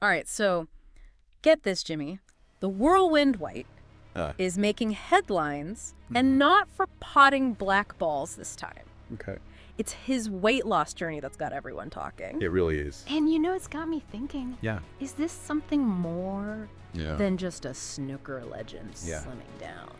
All right, so get this, Jimmy. The Whirlwind White is making headlines, and not for potting black balls this time. Okay. It's his weight loss journey that's got everyone talking. It really is. And it's got me thinking, Yeah. is this something more Yeah. than just a snooker legend Yeah. slimming down?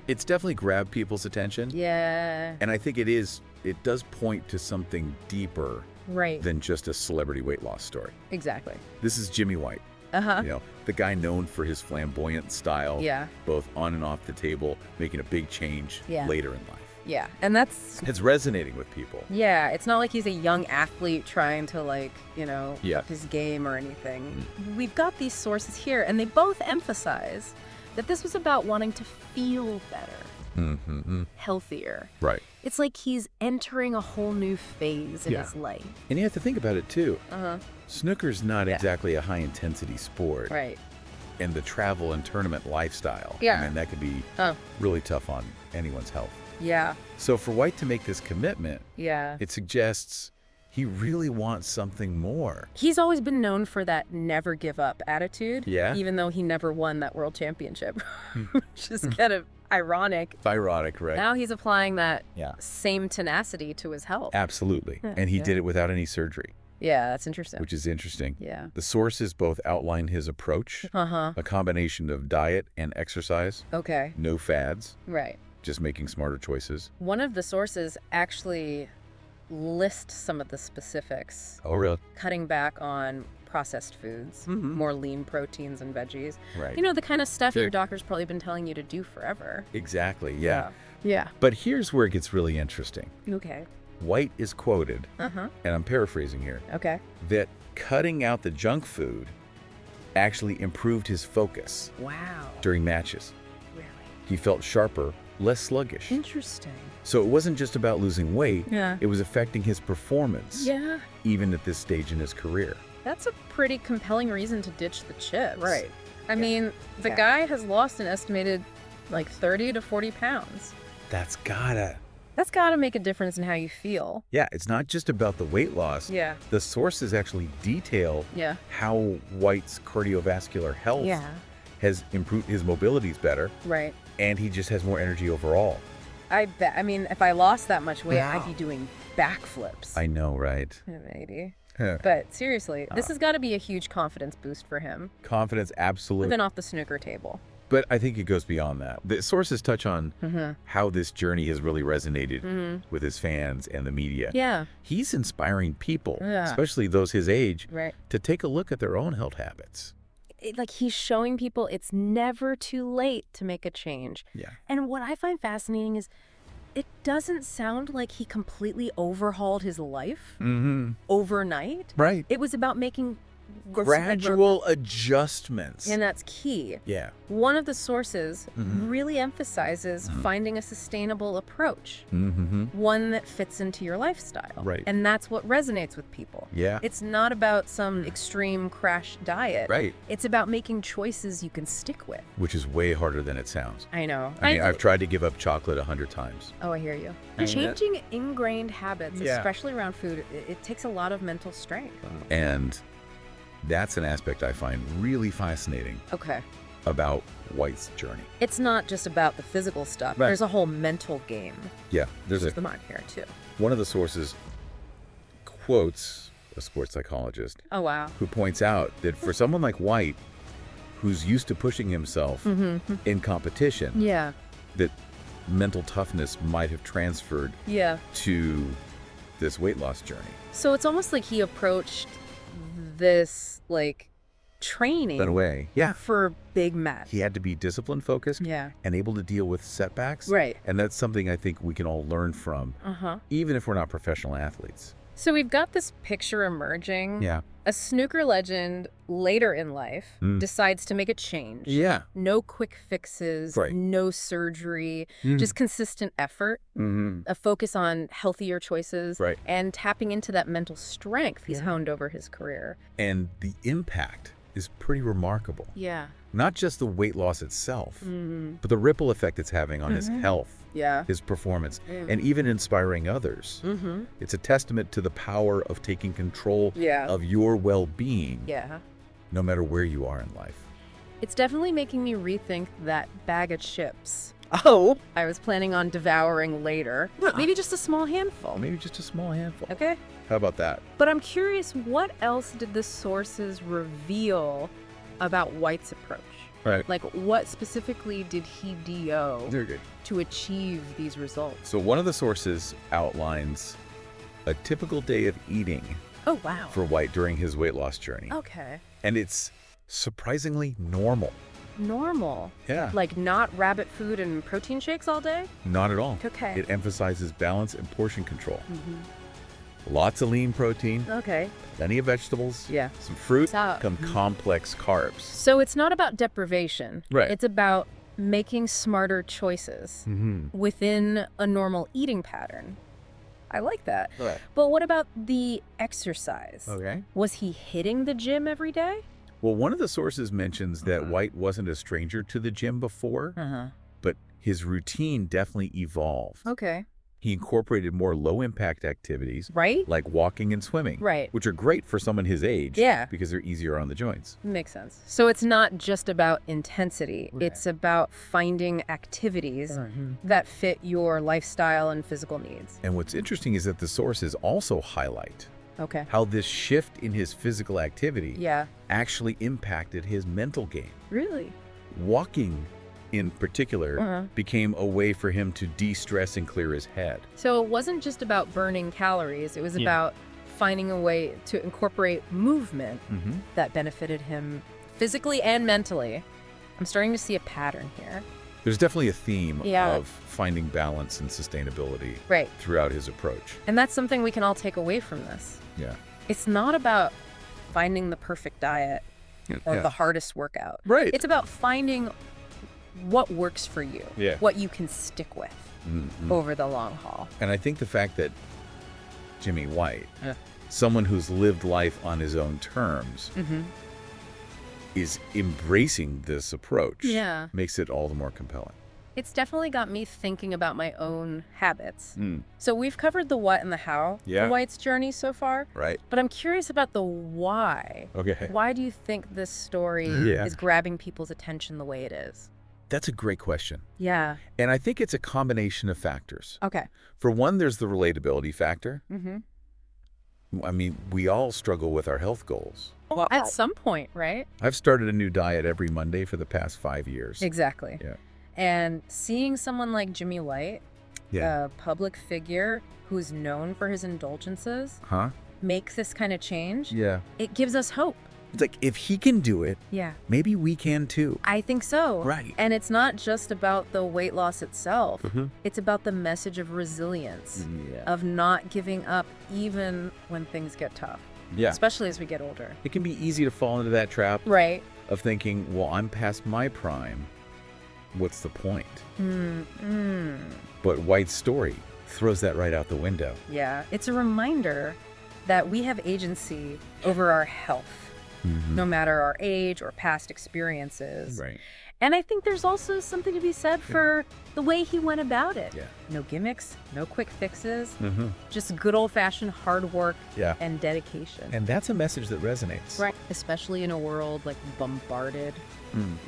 It's definitely grabbed people's attention. Yeah. And I think it does point to something deeper Right. than just a celebrity weight loss story. Exactly. This is Jimmy White, Uh-huh. the guy known for his flamboyant style, Yeah. both on and off the table, making a big change later in life. Yeah. And that's... It's resonating with people. Yeah, it's not like he's a young athlete trying to, Yeah. up his game or anything. We've got these sources here, and they both emphasize that this was about wanting to feel better, healthier. Right. It's like he's entering a whole new phase in his life. And you have to think about it, too. Uh-huh. Snooker's not exactly a high-intensity sport. Right. And the travel and tournament lifestyle, Yeah. I mean, that could be really tough on anyone's health. Yeah. So for White to make this commitment, Yeah. it suggests he really wants something more. He's always been known for that never give up attitude. Yeah. Even though he never won that world championship, which is kind of ironic. It's ironic, right? Now he's applying that Yeah. same tenacity to his health. Absolutely. And he did it without any surgery, Yeah, that's interesting. which is interesting. Yeah. The sources both outline his approach, Uh-huh. a combination of diet and exercise, Okay. no fads, Right. just making smarter choices. One of the sources actually lists some of the specifics. Oh, really? Cutting back on processed foods, more lean proteins and veggies. Right. The kind of stuff Sure. your doctor's probably been telling you to do forever. Exactly, yeah. Yeah. But here's where it gets really interesting. Okay. White is quoted, Uh-huh. and I'm paraphrasing here, Okay. that cutting out the junk food actually improved his focus Wow. during matches. Really? He felt sharper, less sluggish. Interesting. So it wasn't just about losing weight, Yeah. it was affecting his performance, Yeah. even at this stage in his career. That's a pretty compelling reason to ditch the chips. Right. I mean, the guy has lost an estimated 30 to 40 pounds. That's gotta. That's got to make a difference in how you feel. Yeah, it's not just about the weight loss. Yeah. The sources actually detail Yeah. how White's cardiovascular health Yeah. has improved. His mobility's better, Right. and he just has more energy overall. I bet. I mean, if I lost that much weight, Wow. I'd be doing backflips. I know, right? Maybe. Yeah. But seriously, this has got to be a huge confidence boost for him. Confidence, absolutely. Even off the snooker table. But I think it goes beyond that. The sources touch on how this journey has really resonated with his fans and the media. Yeah. He's inspiring people, Yeah. especially those his age, Right. to take a look at their own health habits. He's showing people it's never too late to make a change. Yeah. And what I find fascinating is it doesn't sound like he completely overhauled his life overnight. Right. It was about making Gradual adjustments. and that's key. Yeah. One of the sources really emphasizes finding a sustainable approach, one that fits into your lifestyle. Right. And that's what resonates with people. Yeah. It's not about some extreme crash diet. Right. It's about making choices you can stick with. Which is way harder than it sounds. I know. I mean, I've tried to give up chocolate 100 times. Oh, I hear you. I mean, Changing ingrained habits, Yeah. especially around food, it takes a lot of mental strength. And that's an aspect I find really fascinating Okay. about White's journey. It's not just about the physical stuff. Right. There's a whole mental game. Yeah. There's There's the mind here, too. one of the sources quotes a sports psychologist Oh, wow. who points out that for someone like White, who's used to pushing himself in competition, Yeah. that mental toughness might have transferred Yeah. to this weight loss journey. So it's almost like he approached this, training In a way, yeah. for big match. He had to be discipline focused Yeah. and able to deal with setbacks. Right. And that's something I think we can all learn from, Uh-huh. even if we're not professional athletes. So we've got this picture emerging. Yeah. A snooker legend later in life decides to make a change. Yeah. No quick fixes, Right. no surgery, just consistent effort, a focus on healthier choices, Right. and tapping into that mental strength he's honed over his career. And the impact is pretty remarkable. Yeah. Not just the weight loss itself, but the ripple effect it's having on his health, Yeah. his performance, and even inspiring others. It's a testament to the power of taking control Yeah. of your well-being Yeah. no matter where you are in life. It's definitely making me rethink that bag of chips Oh! I was planning on devouring later. Maybe just a small handful. Maybe just a small handful. Okay. How about that? But I'm curious, what else did the sources reveal about White's approach? Right. Like, what specifically did he do Very good. to achieve these results? So one of the sources outlines a typical day of eating Oh, wow. for White during his weight loss journey. Okay. And it's surprisingly normal. Normal. Yeah. Like, not rabbit food and protein shakes all day? Not at all. Okay. It emphasizes balance and portion control. Lots of lean protein, Okay. plenty of vegetables, Yeah. some fruit, So- some complex carbs. So it's not about deprivation. Right. It's about making smarter choices within a normal eating pattern. I like that. Right. But what about the exercise? Okay. Was he hitting the gym every day? Well, one of the sources mentions that White wasn't a stranger to the gym before, but his routine definitely evolved. Okay. He incorporated more low-impact activities, Right? like walking and swimming, Right. which are great for someone his age Yeah. because they're easier on the joints. Makes sense. So it's not just about intensity. Right. It's about finding activities that fit your lifestyle and physical needs. And what's interesting is that the sources also highlight Okay. how this shift in his physical activity Yeah. actually impacted his mental game. Really? Walking, in particular, became a way for him to de-stress and clear his head. So it wasn't just about burning calories. It was about finding a way to incorporate movement that benefited him physically and mentally. I'm starting to see a pattern here. There's definitely a theme Yeah. of finding balance and sustainability Right. throughout his approach. And that's something we can all take away from this. Yeah. It's not about finding the perfect diet or Yeah. the hardest workout. Right. It's about finding what works for you, Yeah. what you can stick with over the long haul. And I think the fact that Jimmy White, someone who's lived life on his own terms, is embracing this approach, Yeah. makes it all the more compelling. It's definitely got me thinking about my own habits. So we've covered the what and the how Yeah. for White's journey so far, Right. but I'm curious about the why. Okay. Why do you think this story Yeah. is grabbing people's attention the way it is? That's a great question. Yeah. And I think it's a combination of factors. Okay. For one, there's the relatability factor. I mean, we all struggle with our health goals. Well, at some point, right? I've started a new diet every Monday for the past 5 years. Exactly. Yeah. And seeing someone like Jimmy White, Yeah. a public figure who's known for his indulgences, Huh? make this kind of change, Yeah. it gives us hope. It's like, if he can do it, Yeah. maybe we can too. I think so. Right. And it's not just about the weight loss itself. Mhm. It's about the message of resilience, Yeah. of not giving up even when things get tough, Yeah. especially as we get older. It can be easy to fall into that trap Right. of thinking, well, I'm past my prime. What's the point? But White's story throws that right out the window. Yeah. It's a reminder that we have agency over our health, no matter our age or past experiences. Right. And I think there's also something to be said for the way he went about it. Yeah. No gimmicks, no quick fixes, Mm-hmm. just good old-fashioned hard work Yeah. and dedication. And that's a message that resonates. Right. Especially in a world like bombarded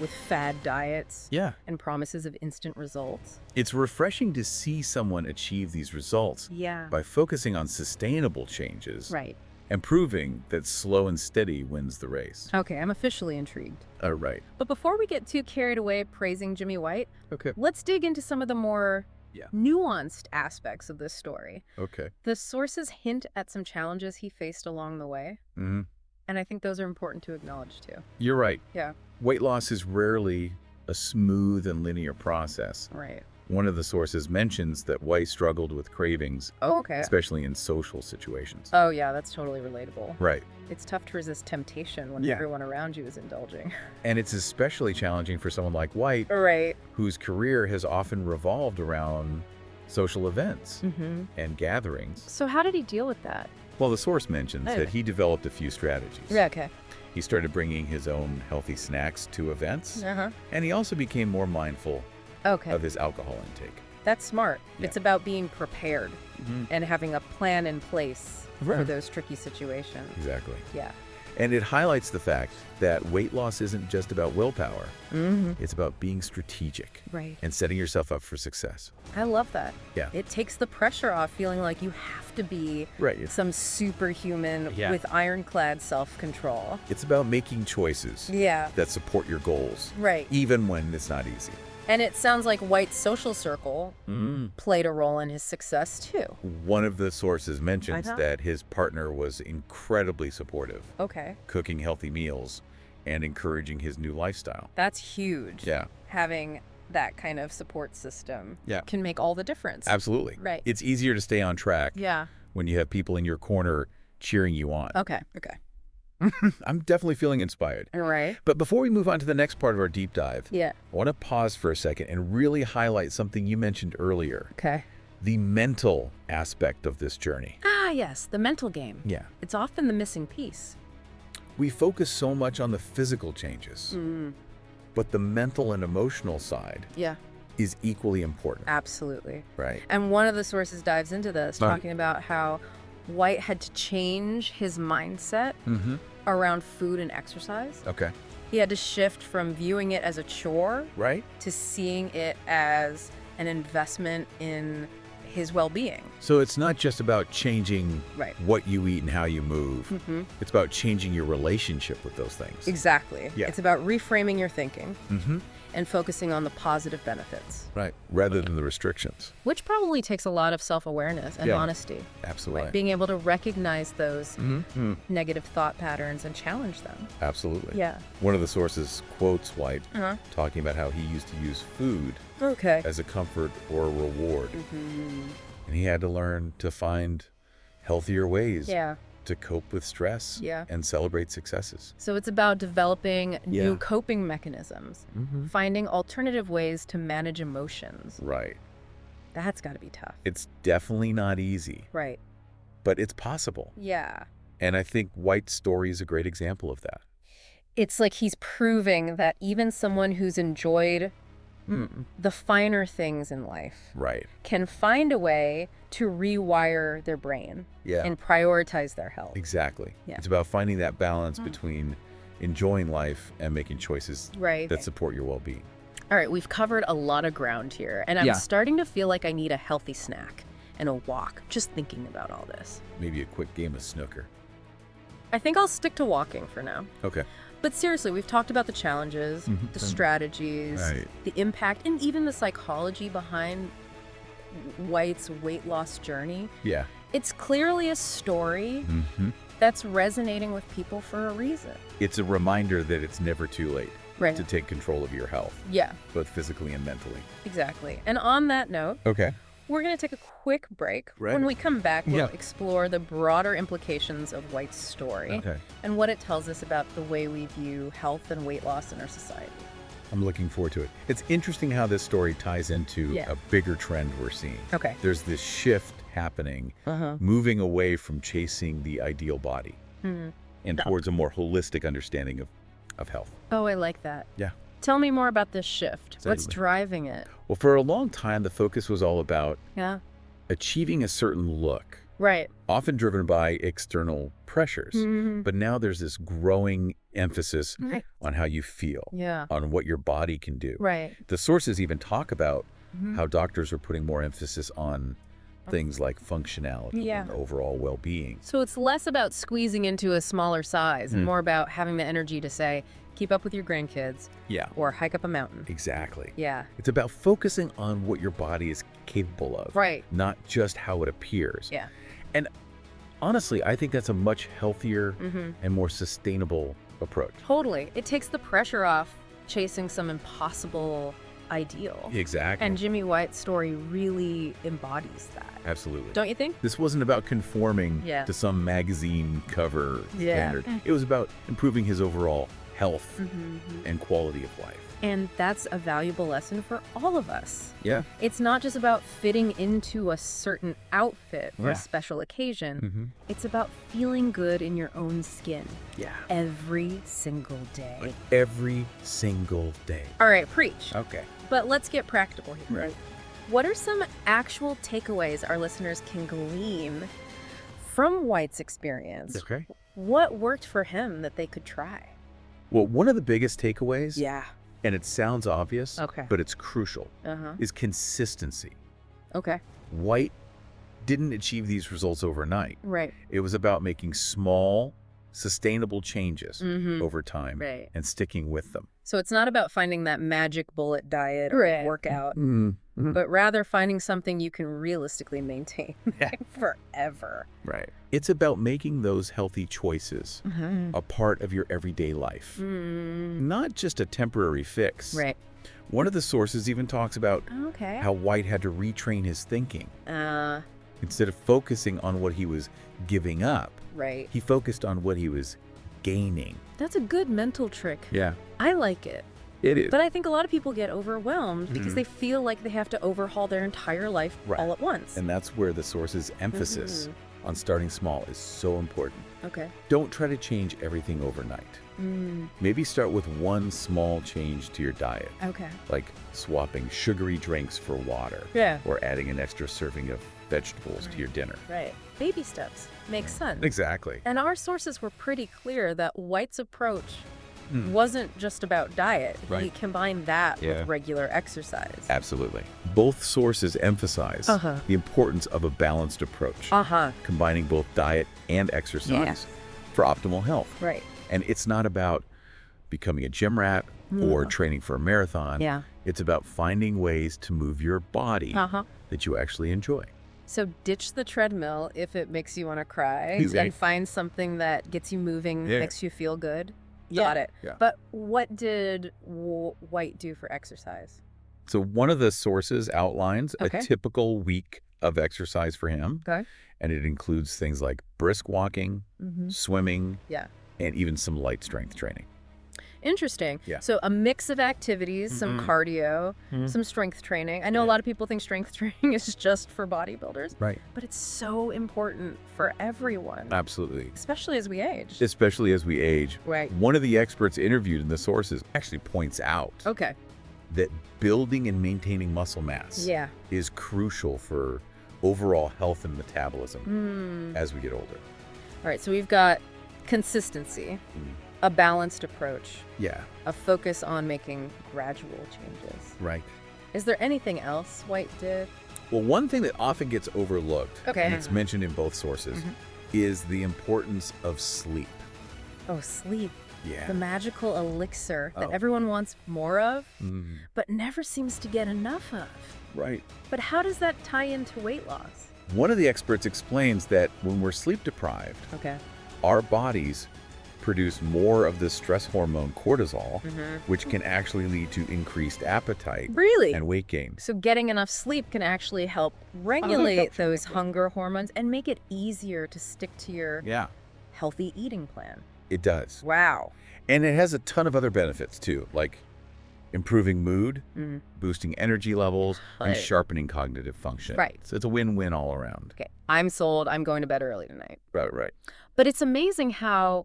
with fad diets Yeah. and promises of instant results. It's refreshing to see someone achieve these results Yeah. by focusing on sustainable changes Right. and proving that slow and steady wins the race. Okay, I'm officially intrigued. Right. But before we get too carried away praising Jimmy White, Okay. let's dig into some of the more nuanced aspects of this story. Okay. The sources hint at some challenges he faced along the way, Mm-hmm. and I think those are important to acknowledge too. You're right. Yeah. Weight loss is rarely a smooth and linear process. Right. One of the sources mentions that White struggled with cravings, Oh, okay. especially in social situations. Oh, yeah, that's totally relatable. Right. It's tough to resist temptation when Yeah. everyone around you is indulging. And it's especially challenging for someone like White, Right. whose career has often revolved around social events Mm-hmm. and gatherings. So how did he deal with that? Well, the source mentions Oh. that he developed a few strategies. Yeah, okay. He started bringing his own healthy snacks to events, Uh-huh. and he also became more mindful Okay. of his alcohol intake. That's smart. Yeah. It's about being prepared Mhm. and having a plan in place for Right. those tricky situations. Exactly. Yeah. And it highlights the fact that weight loss isn't just about willpower. It's about being strategic and setting yourself up for success. I love that. Yeah. It takes the pressure off feeling like you have to be some superhuman with ironclad self-control. It's about making choices that support your goals, even when it's not easy. And it sounds like White's social circle played a role in his success, too. One of the sources mentions that his partner was incredibly supportive, cooking healthy meals and encouraging his new lifestyle. That's huge. Yeah. Having that kind of support system Yeah. can make all the difference. Absolutely. Right. It's easier to stay on track when you have people in your corner cheering you on. Okay. I'm definitely feeling inspired. All right. But before we move on to the next part of our deep dive, Yeah. I want to pause for a second and really highlight something you mentioned earlier. Okay. The mental aspect of this journey. Ah, yes. The mental game. Yeah. It's often the missing piece. We focus so much on the physical changes, but the mental and emotional side is equally important. Absolutely. Right. And one of the sources dives into this, talking about how White had to change his mindset around food and exercise. Okay. He had to shift from viewing it as a chore to seeing it as an investment in his well-being. So it's not just about changing what you eat and how you move. It's about changing your relationship with those things. Exactly. Yeah. It's about reframing your thinking and focusing on the positive benefits. Right. Rather than the restrictions. Which probably takes a lot of self-awareness and honesty. Absolutely. Being able to recognize those negative thought patterns and challenge them. Absolutely. Yeah. One of the sources quotes White talking about how he used to use food as a comfort or a reward. And he had to learn to find healthier ways to cope with stress and celebrate successes. So it's about developing new coping mechanisms, finding alternative ways to manage emotions. Right. That's got to be tough. It's definitely not easy. Right. But it's possible. Yeah. And I think White's story is a great example of that. It's like he's proving that even someone who's enjoyed the finer things in life can find a way to rewire their brain and prioritize their health. Exactly. Yeah. It's about finding that balance between enjoying life and making choices that support your well-being. All right, we've covered a lot of ground here, and I'm starting to feel like I need a healthy snack and a walk just thinking about all this. Maybe a quick game of snooker. I think I'll stick to walking for now. Okay. But seriously, we've talked about the challenges, the strategies, the impact, and even the psychology behind White's weight loss journey. Yeah. It's clearly a story that's resonating with people for a reason. It's a reminder that it's never too late to take control of your health. Yeah. Both physically and mentally. Exactly. And on that note, we're going to take a quick break. When we come back, we'll explore the broader implications of White's story and what it tells us about the way we view health and weight loss in our society. I'm looking forward to it. It's interesting how this story ties into a bigger trend we're seeing. Okay. There's this shift happening, moving away from chasing the ideal body and towards a more holistic understanding of health. Oh, I like that. Yeah. Tell me more about this shift. Exactly. What's driving it? Well, for a long time, the focus was all about achieving a certain look, often driven by external pressures. But now there's this growing emphasis on how you feel, on what your body can do. The sources even talk about how doctors are putting more emphasis on things like functionality and overall well-being. So it's less about squeezing into a smaller size and more about having the energy to say, keep up with your grandkids or hike up a mountain. Exactly. Yeah. It's about focusing on what your body is capable of, not just how it appears. Yeah. And honestly, I think that's a much healthier and more sustainable approach. Totally. It takes the pressure off chasing some impossible ideal. Exactly. And Jimmy White's story really embodies that. Absolutely. Don't you think? This wasn't about conforming to some magazine cover standard. It was about improving his overall health and quality of life. And that's a valuable lesson for all of us. Yeah. It's not just about fitting into a certain outfit for a special occasion. It's about feeling good in your own skin. Yeah. Every single day. Like every single day. All right, preach. Okay. But let's get practical here. Right. What are some actual takeaways our listeners can glean from White's experience What worked for him that they could try? Well, one of the biggest takeaways, Yeah. and it sounds obvious, Okay. but it's crucial, is consistency. Okay. White didn't achieve these results overnight. Right. It was about making small, sustainable changes over time and sticking with them. So it's not about finding that magic bullet diet or workout, but rather finding something you can realistically maintain forever. Right. It's about making those healthy choices a part of your everyday life, not just a temporary fix. Right. One of the sources even talks about how White had to retrain his thinking. Instead of focusing on what he was giving up, he focused on what he was gaining. That's a good mental trick. Yeah. I like it. It is. But I think a lot of people get overwhelmed because they feel like they have to overhaul their entire life all at once. And that's where the source's emphasis on starting small is so important. Okay. Don't try to change everything overnight. Maybe start with one small change to your diet. Okay. Like swapping sugary drinks for water. Yeah. Or adding an extra serving of vegetables to your dinner. Right. Baby steps. Makes sense. Exactly. And our sources were pretty clear that White's approach wasn't just about diet. He combined that with regular exercise. Absolutely. Both sources emphasize the importance of a balanced approach, combining both diet and exercise for optimal health. Right. And it's not about becoming a gym rat or training for a marathon. Yeah. It's about finding ways to move your body that you actually enjoy. So ditch the treadmill if it makes you want to cry and find something that gets you moving, makes you feel good. Got it. Yeah. But what did White do for exercise? So one of the sources outlines a typical week of exercise for him. Okay. And it includes things like brisk walking, swimming, and even some light strength training. Interesting. Yeah. So a mix of activities, some cardio, some strength training. I know a lot of people think strength training is just for bodybuilders. Right. But it's so important for everyone. Absolutely. Especially as we age. Especially as we age. Right. One of the experts interviewed in the sources actually points out that building and maintaining muscle mass is crucial for overall health and metabolism as we get older. All right. So we've got consistency. A balanced approach. Yeah. A focus on making gradual changes. Right. Is there anything else White did? Well, one thing that often gets overlooked, and it's mentioned in both sources, is the importance of sleep. Oh, sleep. Yeah. The magical elixir that everyone wants more of, but never seems to get enough of. Right. But how does that tie into weight loss? One of the experts explains that when we're sleep deprived, our bodies produce more of the stress hormone cortisol, which can actually lead to increased appetite and weight gain. So getting enough sleep can actually help regulate those hunger hormones and make it easier to stick to your healthy eating plan. It does. Wow. And it has a ton of other benefits too, like improving mood, boosting energy levels, and sharpening cognitive function. Right. So it's a win-win all around. Okay. I'm sold. I'm going to bed early tonight. Right. But it's amazing how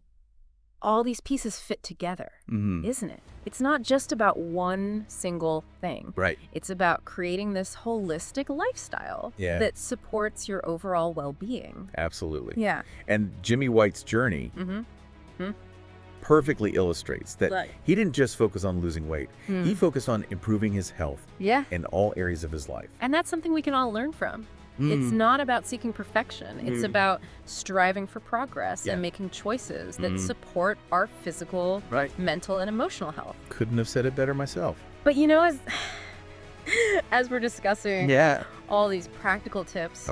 all these pieces fit together, isn't it? It's not just about one single thing. Right. It's about creating this holistic lifestyle that supports your overall well-being. Absolutely. Yeah. And Jimmy White's journey perfectly illustrates that he didn't just focus on losing weight. He focused on improving his health in all areas of his life. And that's something we can all learn from. It's not about seeking perfection. It's about striving for progress and making choices that support our physical, mental, and emotional health. Couldn't have said it better myself. But you know, as we're discussing all these practical tips,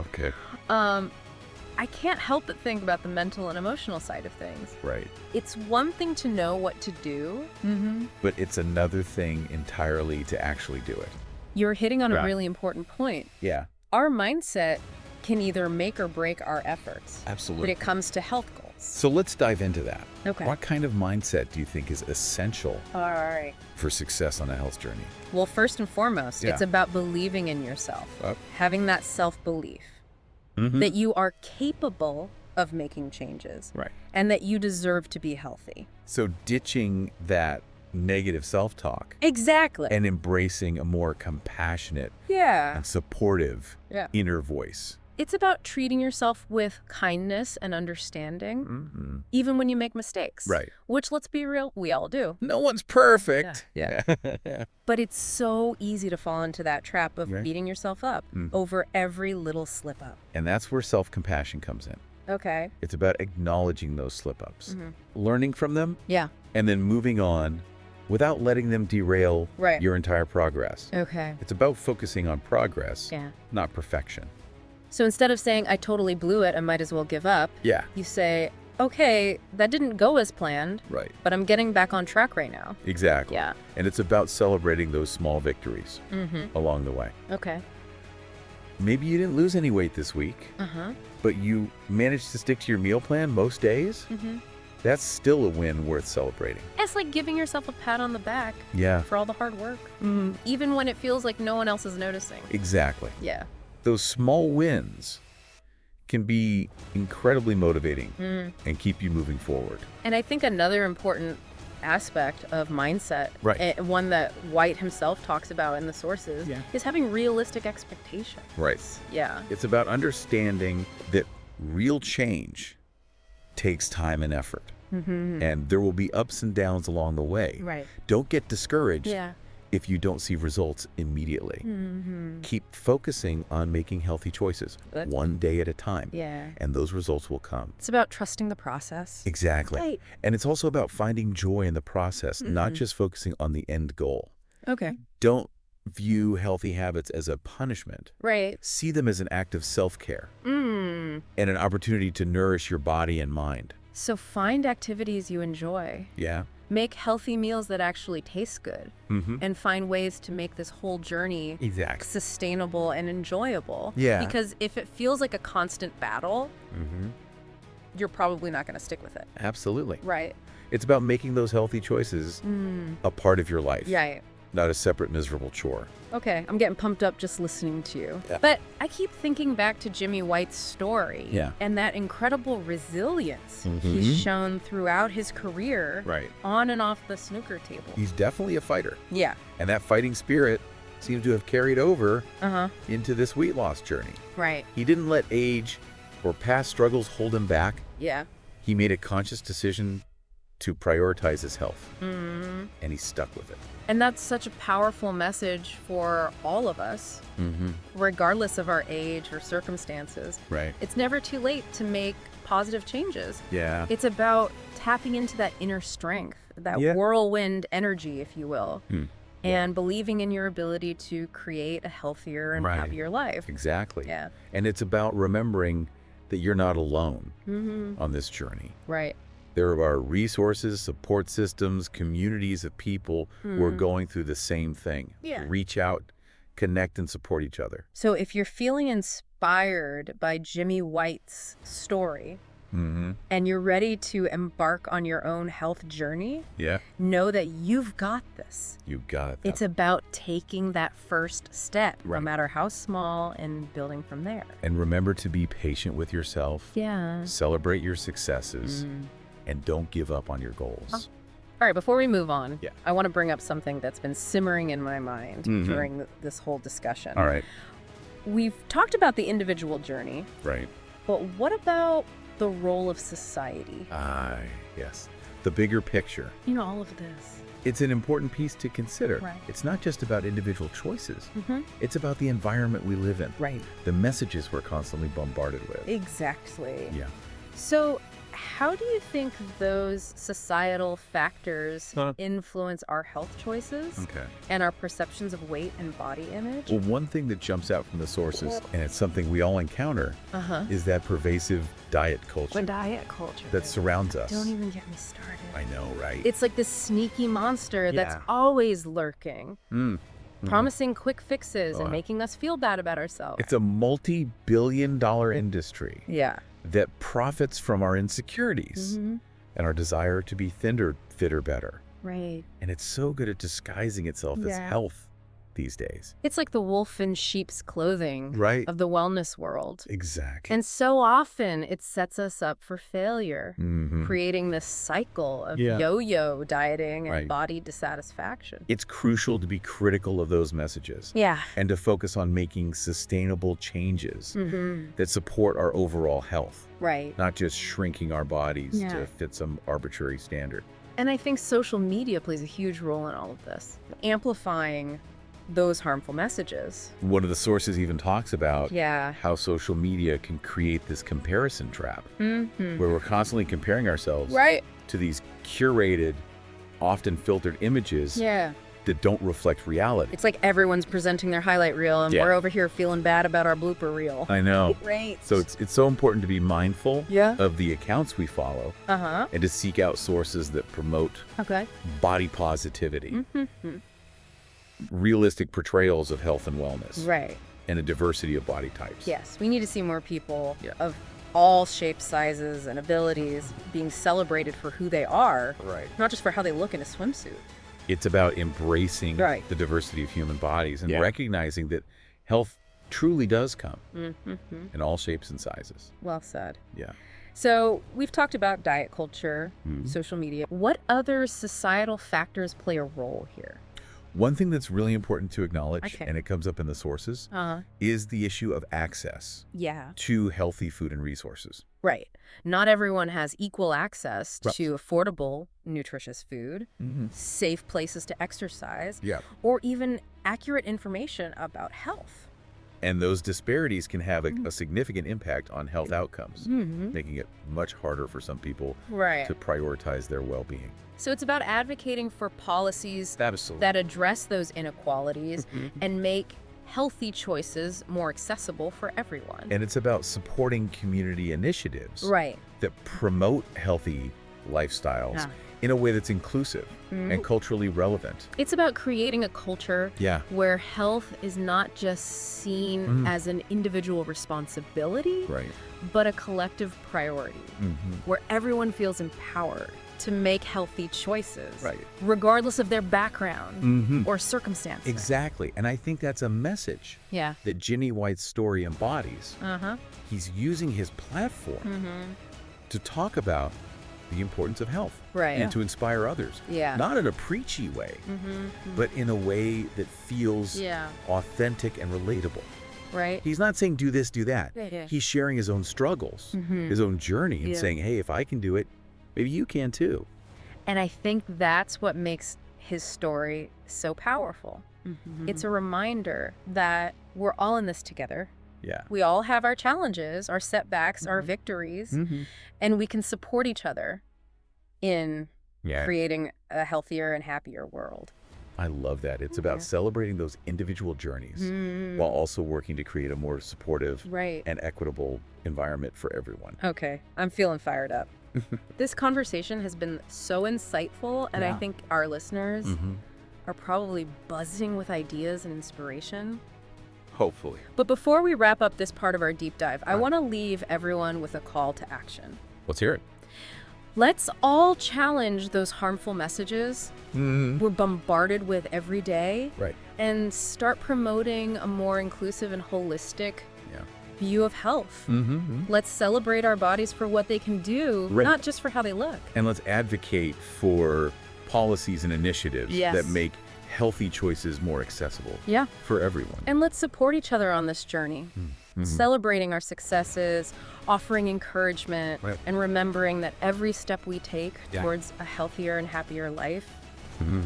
I can't help but think about the mental and emotional side of things. Right. It's one thing to know what to do. But it's another thing entirely to actually do it. You're hitting on a really important point. Yeah. Our mindset can either make or break our efforts. Absolutely. When it comes to health goals. So let's dive into that. Okay. What kind of mindset do you think is essential for success on a health journey? Well, first and foremost, it's about believing in yourself. Having that self-belief that you are capable of making changes. Right. And that you deserve to be healthy. So ditching that negative self-talk. Exactly. And embracing a more compassionate and supportive inner voice. It's about treating yourself with kindness and understanding, even when you make mistakes. Right. Which, let's be real, we all do. No one's perfect. Yeah. But it's so easy to fall into that trap of beating yourself up over every little slip up. And that's where self-compassion comes in. Okay. It's about acknowledging those slip-ups, learning from them, and then moving on without letting them derail your entire progress. Okay. It's about focusing on progress, not perfection. So instead of saying, I totally blew it, I might as well give up, you say, okay, that didn't go as planned, but I'm getting back on track right now. Exactly. Yeah. And it's about celebrating those small victories along the way. Okay. Maybe you didn't lose any weight this week, but you managed to stick to your meal plan most days. That's still a win worth celebrating. It's like giving yourself a pat on the back for all the hard work, even when it feels like no one else is noticing. Exactly. Yeah. Those small wins can be incredibly motivating and keep you moving forward. And I think another important aspect of mindset, one that White himself talks about in the sources, is having realistic expectations. Right. Yeah. It's about understanding that real change takes time and effort. And there will be ups and downs along the way. Right. Don't get discouraged if you don't see results immediately. Keep focusing on making healthy choices one day at a time. Yeah. And those results will come. It's about trusting the process. Exactly. Right. And it's also about finding joy in the process, not just focusing on the end goal. Okay. Don't view healthy habits as a punishment. Right. See them as an act of self-care and an opportunity to nourish your body and mind. So find activities you enjoy. Yeah. Make healthy meals that actually taste good. And find ways to make this whole journey sustainable and enjoyable. Yeah. Because if it feels like a constant battle, you're probably not going to stick with it. Absolutely. Right. It's about making those healthy choices a part of your life. Right. Not a separate miserable chore. Okay, I'm getting pumped up just listening to you. Yeah. But I keep thinking back to Jimmy White's story and that incredible resilience he's shown throughout his career on and off the snooker table. He's definitely a fighter. Yeah. And that fighting spirit seems to have carried over into this weight loss journey. Right. He didn't let age or past struggles hold him back. Yeah. He made a conscious decision to prioritize his health. And he stuck with it. And that's such a powerful message for all of us, regardless of our age or circumstances. Right. It's never too late to make positive changes. Yeah. It's about tapping into that inner strength, that whirlwind energy, if you will, and believing in your ability to create a healthier and happier life. Exactly. Yeah. And it's about remembering that you're not alone on this journey. Right. There are resources, support systems, communities of people who are going through the same thing. Yeah. Reach out, connect, and support each other. So if you're feeling inspired by Jimmy White's story and you're ready to embark on your own health journey, know that you've got this. You got it. It's about taking that first step, no matter how small, and building from there. And remember to be patient with yourself. Yeah. Celebrate your successes. And don't give up on your goals. All right, before we move on, I want to bring up something that's been simmering in my mind during this whole discussion. All right. We've talked about the individual journey. Right. But what about the role of society? Yes. The bigger picture. You know, all of this. It's an important piece to consider. Right. It's not just about individual choices. It's about the environment we live in. Right. The messages we're constantly bombarded with. Exactly. Yeah. So how do you think those societal factors influence our health choices and our perceptions of weight and body image? Well, one thing that jumps out from the sources, and it's something we all encounter, is that pervasive diet culture. That surrounds us. Don't even get me started. I know, right? It's like this sneaky monster that's always lurking, promising quick fixes and making us feel bad about ourselves. It's a multi-billion-dollar industry. Yeah. That profits from our insecurities and our desire to be thinner, fitter, better. Right. And it's so good at disguising itself as health these days. It's like the wolf in sheep's clothing of the wellness world. Exactly. And so often it sets us up for failure, creating this cycle of yo-yo dieting and body dissatisfaction. It's crucial to be critical of those messages. And to focus on making sustainable changes that support our overall health. Not just shrinking our bodies to fit some arbitrary standard. And I think social media plays a huge role in all of this, amplifying those harmful messages. One of the sources even talks about how social media can create this comparison trap, where we're constantly comparing ourselves to these curated, often filtered images that don't reflect reality. It's like everyone's presenting their highlight reel, and we're over here feeling bad about our blooper reel. I know. So it's so important to be mindful of the accounts we follow and to seek out sources that promote body positivity. Realistic portrayals of health and wellness. And a diversity of body types. Yes, we need to see more people of all shapes, sizes, and abilities being celebrated for who they are, not just for how they look in a swimsuit. It's about embracing the diversity of human bodies and recognizing that health truly does come in all shapes and sizes. Well said. So we've talked about diet culture, social media. What other societal factors play a role here? One thing that's really important to acknowledge, and it comes up in the sources, is the issue of access to healthy food and resources. Not everyone has equal access to affordable, nutritious food, safe places to exercise, or even accurate information about health. And those disparities can have a significant impact on health outcomes, making it much harder for some people to prioritize their well-being. So it's about advocating for policies that address those inequalities and make healthy choices more accessible for everyone. And it's about supporting community initiatives that promote healthy lifestyles in a way that's inclusive and culturally relevant. It's about creating a culture where health is not just seen as an individual responsibility, but a collective priority, where everyone feels empowered to make healthy choices, regardless of their background or circumstances. Exactly. And I think that's a message that Jimmy White's story embodies. He's using his platform to talk about the importance of health and to inspire others. Not in a preachy way, but in a way that feels authentic and relatable. He's not saying do this, do that. He's sharing his own struggles, his own journey, and saying, hey, if I can do it, maybe you can too. And I think that's what makes his story so powerful. It's a reminder that we're all in this together. We all have our challenges, our setbacks, our victories, and we can support each other in creating a healthier and happier world. I love that. It's about celebrating those individual journeys while also working to create a more supportive and equitable environment for everyone. Okay, I'm feeling fired up. This conversation has been so insightful, and I think our listeners are probably buzzing with ideas and inspiration. Hopefully. But before we wrap up this part of our deep dive, I want to leave everyone with a call to action. Let's hear it. Let's all challenge those harmful messages we're bombarded with every day and start promoting a more inclusive and holistic view of health. Let's celebrate our bodies for what they can do, not just for how they look. And let's advocate for policies and initiatives that make healthy choices more accessible for everyone. And let's support each other on this journey, celebrating our successes, offering encouragement, and remembering that every step we take towards a healthier and happier life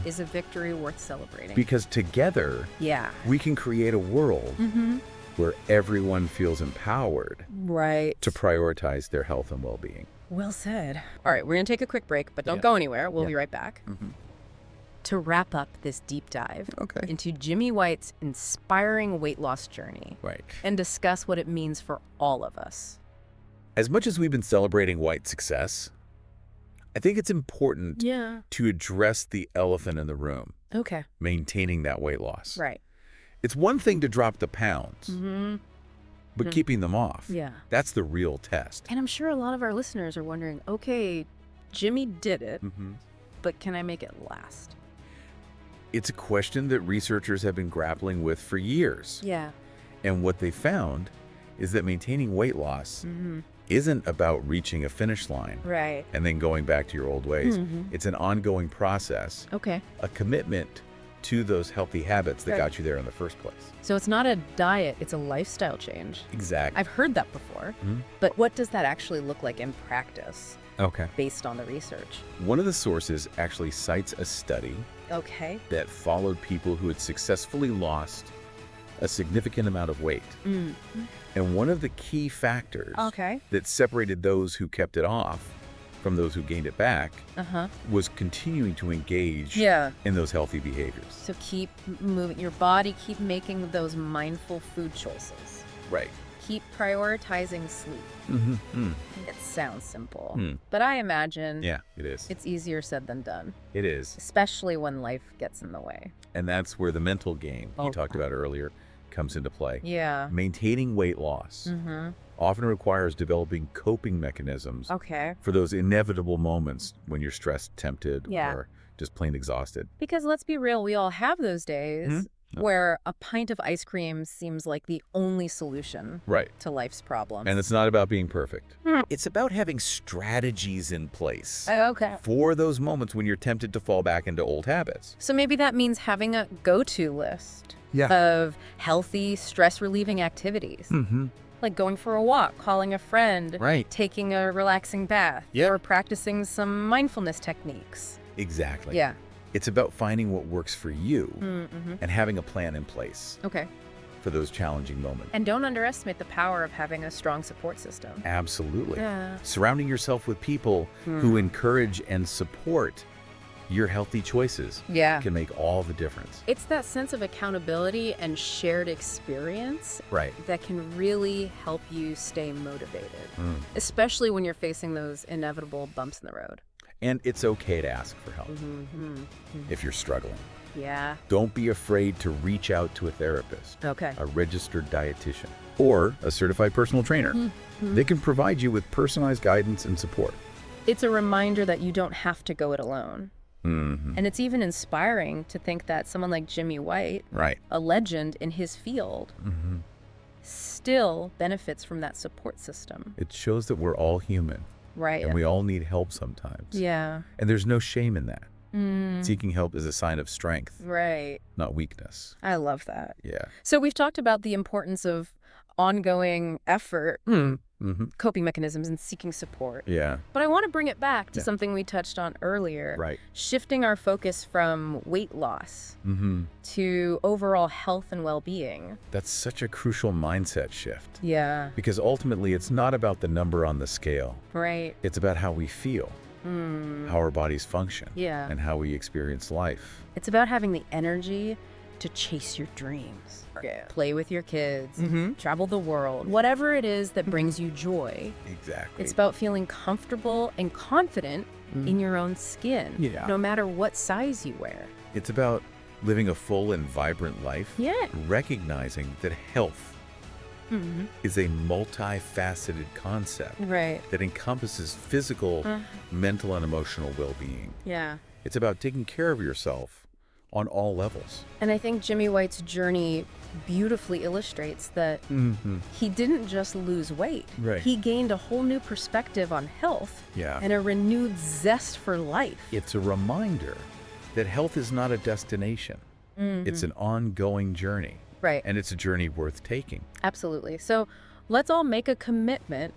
is a victory worth celebrating. Because together, we can create a world where everyone feels empowered to prioritize their health and well-being. Well said. All right, we're going to take a quick break, but don't go anywhere. We'll be right back. To wrap up this deep dive into Jimmy White's inspiring weight loss journey and discuss what it means for all of us. As much as we've been celebrating White's success, I think it's important to address the elephant in the room. Maintaining that weight loss. It's one thing to drop the pounds, but keeping them off, that's the real test. And I'm sure a lot of our listeners are wondering, okay, Jimmy did it, but can I make it last? It's a question that researchers have been grappling with for years. Yeah. And what they found is that maintaining weight loss isn't about reaching a finish line and then going back to your old ways. It's an ongoing process, a commitment to those healthy habits that got you there in the first place. So it's not a diet, it's a lifestyle change. Exactly. I've heard that before, but what does that actually look like in practice based on the research? One of the sources actually cites a study that followed people who had successfully lost a significant amount of weight. And one of the key factors that separated those who kept it off from those who gained it back was continuing to engage in those healthy behaviors. So keep moving your body, keep making those mindful food choices. Right. Keep prioritizing sleep. It sounds simple, but I imagine it is. It's easier said than done. It is. Especially when life gets in the way. And that's where the mental game you talked about earlier comes into play. Yeah. Maintaining weight loss often requires developing coping mechanisms for those inevitable moments when you're stressed, tempted, or just plain exhausted. Because let's be real, we all have those days where a pint of ice cream seems like the only solution to life's problems. And it's not about being perfect. It's about having strategies in place Okay. for those moments when you're tempted to fall back into old habits. So maybe that means having a go-to list of healthy, stress-relieving activities. Like going for a walk, calling a friend, taking a relaxing bath, or practicing some mindfulness techniques. Exactly. Yeah. It's about finding what works for you and having a plan in place for those challenging moments. And don't underestimate the power of having a strong support system. Absolutely. Surrounding yourself with people who encourage and support your healthy choices can make all the difference. It's that sense of accountability and shared experience that can really help you stay motivated, especially when you're facing those inevitable bumps in the road. And it's okay to ask for help if you're struggling. Yeah. Don't be afraid to reach out to a therapist, a registered dietitian, or a certified personal trainer. They can provide you with personalized guidance and support. It's a reminder that you don't have to go it alone. And it's even inspiring to think that someone like Jimmy White, a legend in his field, still benefits from that support system. It shows that we're all human. And we all need help sometimes. Yeah. And there's no shame in that. Seeking help is a sign of strength. Not weakness. I love that. Yeah. So we've talked about the importance of ongoing effort, coping mechanisms, and seeking support. Yeah. But I want to bring it back to something we touched on earlier. Shifting our focus from weight loss to overall health and well-being. That's such a crucial mindset shift. Yeah. Because ultimately, it's not about the number on the scale. It's about how we feel, how our bodies function, Yeah. and how we experience life. It's about having the energy to chase your dreams, play with your kids, travel the world, whatever it is that brings you joy. Exactly. It's about feeling comfortable and confident in your own skin, no matter what size you wear. It's about living a full and vibrant life, recognizing that health is a multifaceted concept that encompasses physical, mental, and emotional well-being. Yeah. It's about taking care of yourself on all levels. And I think Jimmy White's journey beautifully illustrates that he didn't just lose weight. He gained a whole new perspective on health and a renewed zest for life. It's a reminder that health is not a destination. It's an ongoing journey. And it's a journey worth taking. Absolutely. So let's all make a commitment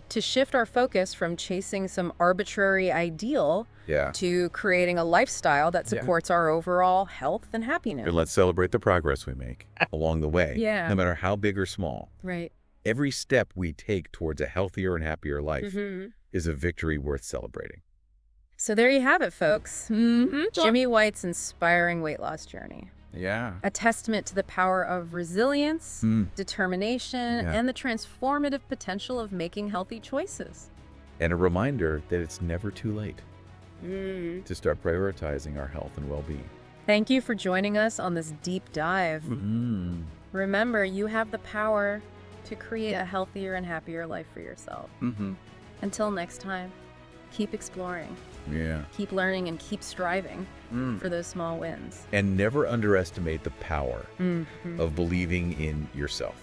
to shift our focus from chasing some arbitrary ideal to creating a lifestyle that supports our overall health and happiness. And let's celebrate the progress we make along the way, no matter how big or small. Every step we take towards a healthier and happier life is a victory worth celebrating. So there you have it, folks. Jimmy White's inspiring weight loss journey. A testament to the power of resilience, determination, and the transformative potential of making healthy choices. And a reminder that it's never too late to start prioritizing our health and well-being. Thank you for joining us on this deep dive. Remember, you have the power to create a healthier and happier life for yourself. Until next time, keep exploring. Yeah. Keep learning and keep striving for those small wins. And never underestimate the power of believing in yourself.